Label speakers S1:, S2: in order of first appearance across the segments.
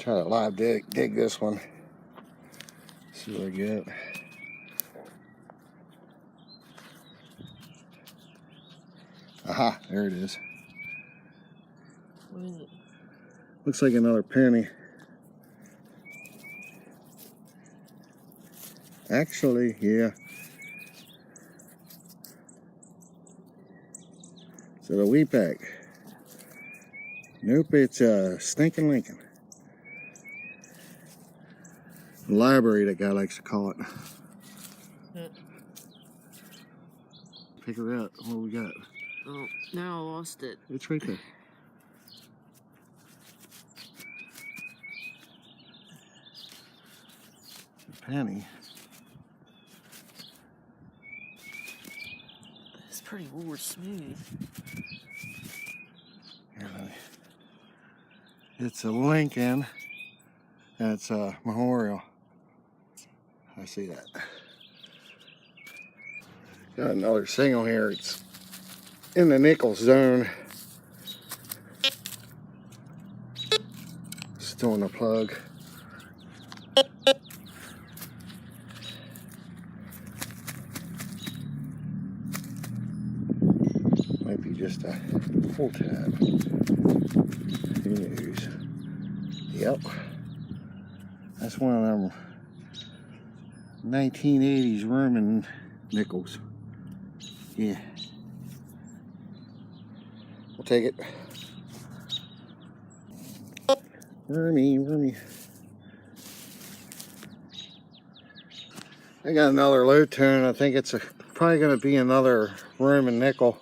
S1: Try to live dig this one. See what I get. Aha, there it is.
S2: What is it?
S1: Looks like another penny. Actually, yeah. So the wheat pack. Nope, it's Stinking Lincoln. Library, that guy likes to call it. Pick it up. What we got?
S2: Oh, now I lost it.
S1: It's right there. A penny.
S2: It's pretty more smooth.
S1: It's a Lincoln, and it's a memorial. I see that. Got another single here. It's in the nickel zone. Still in the plug. Might be just a full tab. Who knows? Yep. That's one of them 1980s Roman nickels. Yeah. We'll take it. Wormy. I got another low tone. I think it's probably going to be another Roman nickel.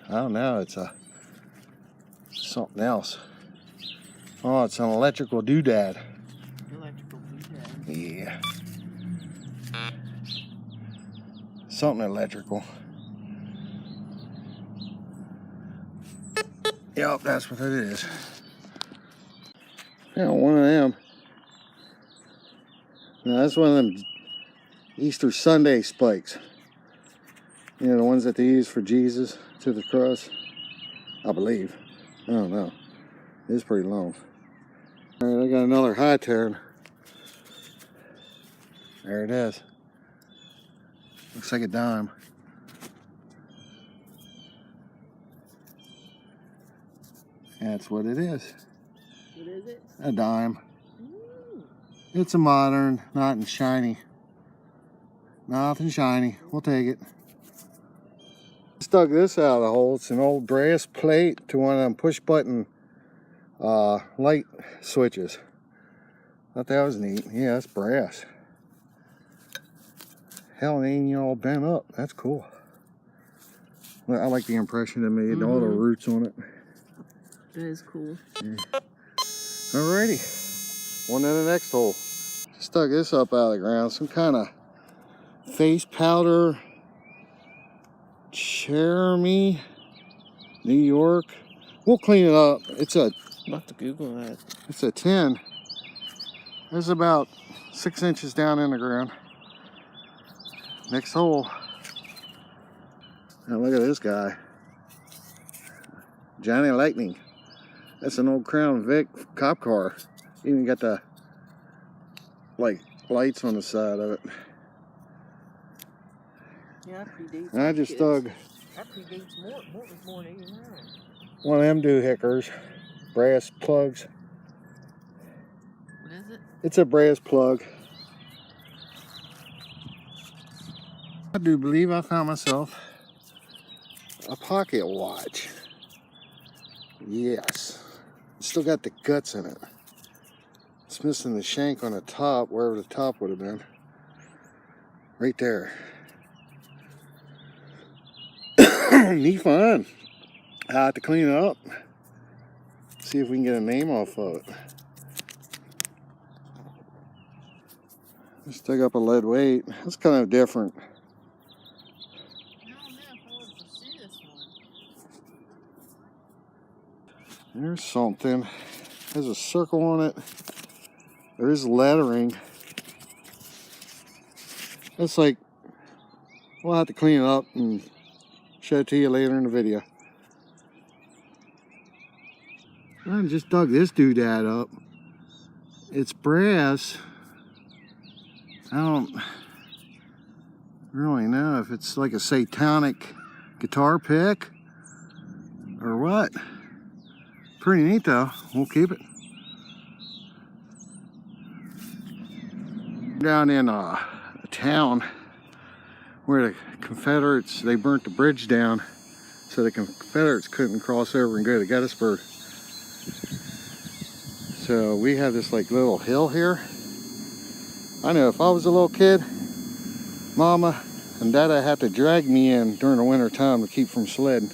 S1: I don't know. It's something else. Oh, it's an electrical doodad.
S2: Electrical doodad.
S1: Yeah. Something electrical. Yep, that's what it is. Yeah, one of them. Now, that's one of them Easter Sunday spikes. You know, the ones that they use for Jesus to the cross. I believe. I don't know. It's pretty long. Alright, I got another high tone. There it is. Looks like a dime. That's what it is.
S2: What is it?
S1: A dime. It's a modern, not shiny. Nothing shiny. We'll take it. Just dug this out of the hole. It's an old brass plate to one of them push button light switches. Thought that was neat. Yeah, that's brass. Hell, it ain't all bent up. That's cool. I like the impression it made. All the roots on it.
S2: That is cool.
S1: Yeah. Alrighty. On to the next hole. Just dug this up out of the ground. Some kind of face powder. Cherami, New York. We'll clean it up. It's a...
S2: I'm about to Google that.
S1: It's a 10. It's about 6 inches down in the ground. Next hole. Now look at this guy. Johnny Lightning. That's an old Crown Vic cop car. Even got the like lights on the side of it.
S2: Yeah, that predates.
S1: And I just dug.
S2: That predates Mort. Mort was born in 89.
S1: One of them doohickers. Brass plugs.
S2: What is it?
S1: It's a brass plug. I do believe I found myself a pocket watch. Yes. Still got the guts in it. It's missing the shank on the top, wherever the top would have been. Right there. Neat fun. I have to clean it up. See if we can get a name off of it. Let's dig up a lead weight. That's kind of different.
S2: I don't know if I want to pursue this one.
S1: There's something. There's a circle on it. There is lettering. It's like, we'll have to clean it up and show it to you later in the video. I just dug this doodad up. It's brass. I don't really know if it's like a satanic guitar pick or what. Pretty neat though. We'll keep it. Down in a town where the Confederates, they burnt the bridge down so the Confederates couldn't cross over and go to Gettysburg. So we have this like little hill here. I know if I was a little kid, Mama and Dada had to drag me in during the winter time to keep from sledding.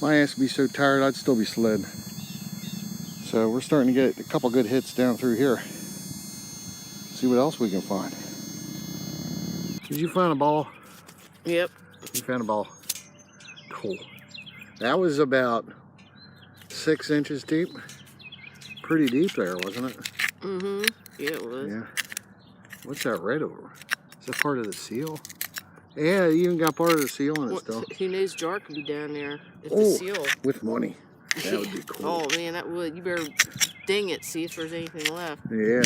S1: My ass would be so tired I'd still be sledding. So we're starting to get a couple good hits down through here. See what else we can find. Did you find a ball?
S2: Yep.
S1: You found a ball. Cool. That was about 6 inches deep. Pretty deep there, wasn't it?
S2: Mm-hmm. Yeah, it was.
S1: Yeah. What's that red over? Is that part of the seal? Yeah, you even got part of the seal in it still.
S2: Who knows jar could be down there if the
S1: Oh,
S2: seal.
S1: with money. That would be cool.
S2: Oh man, that would. You better ding it, see if there's anything left.
S1: Yeah.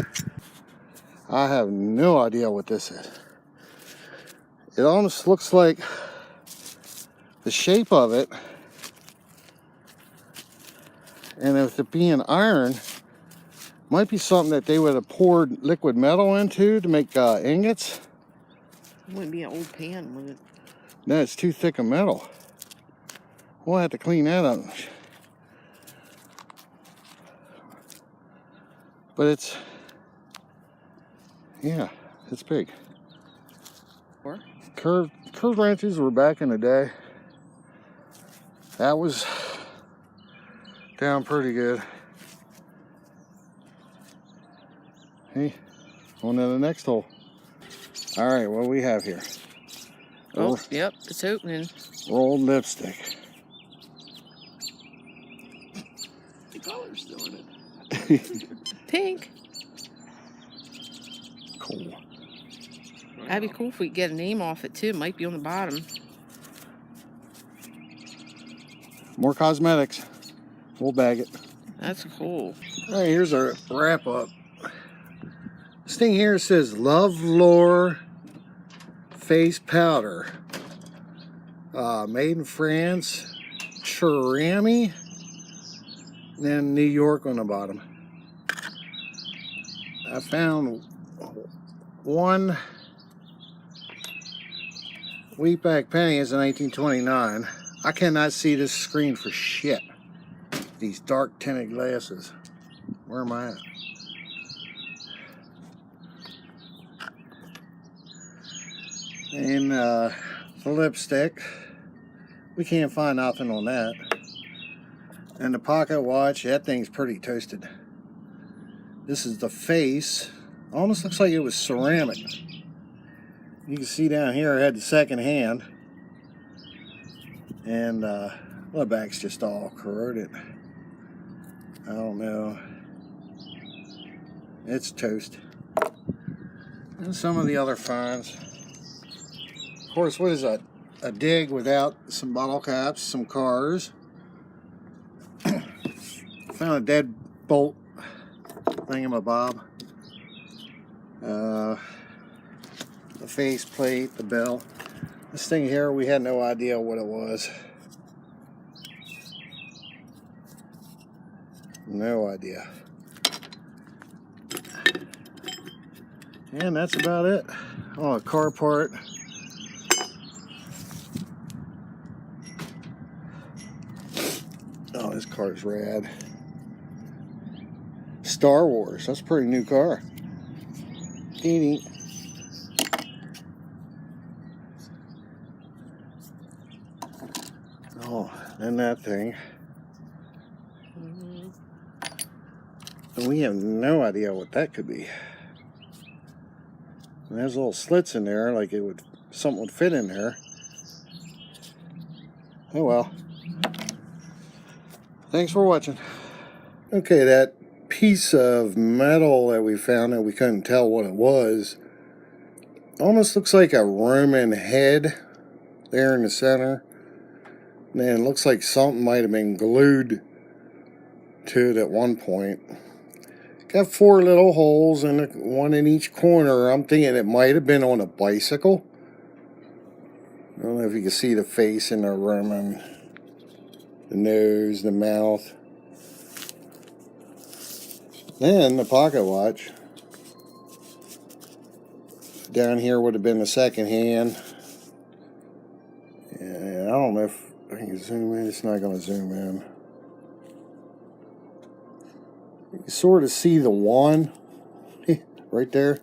S1: I have no idea what this is. It almost looks like the shape of it, and if it being iron, might be something that they would have poured liquid metal into to make ingots.
S2: It wouldn't be an old pan, would it?
S1: No, it's too thick of metal. We'll have to clean that up. But it's, yeah, it's big.
S2: Or?
S1: Curved wrenches were back in the day. That was down pretty good. Hey, on to the next hole. All right, what do we have here?
S2: Oh, yep, it's opening.
S1: Rolled lipstick.
S2: The color's still in it. Pink.
S1: Cool.
S2: That'd be cool if we could get a name off it too. It might be on the bottom.
S1: More cosmetics. We'll bag it.
S2: That's cool.
S1: All right, here's our wrap up. This thing here says Love Lore Face Powder. Made in France. Cherami. And then New York on the bottom. I found one Wheatback penny is in 1929. I cannot see this screen for shit. These dark tinted glasses. Where am I at? And the lipstick. We can't find nothing on that. And the pocket watch, that thing's pretty toasted. This is the face. Almost looks like it was ceramic. You can see down here I had the second hand. And the back's just all corroded. I don't know. It's toast. And some of the other finds. Of course, what is that? A dig without some bottle caps, some cars. Found a dead bolt thingamabob. The face plate, the bell. This thing here, we had no idea what it was. No idea. And that's about it. Oh, a car part. Oh, this car's rad. Star Wars. That's a pretty new car. Teeny. Oh, and that thing.
S2: Mm-hmm.
S1: And we have no idea what that could be. And there's little slits in there, like it would, something would fit in there. Oh well. Thanks for watching. Okay, that piece of metal that we found that we couldn't tell what it was almost looks like a Roman head there in the center. Man, it looks like something might have been glued to it at one point. Got 4 little holes and one in each corner. I'm thinking it might have been on a bicycle. I don't know if you can see the face in the rim and the nose, the mouth. Then the pocket watch. Down here would have been the second hand. And I don't know if I can zoom in. It's not going to zoom in. You can sort of see the one right there.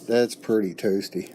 S1: That's pretty toasty.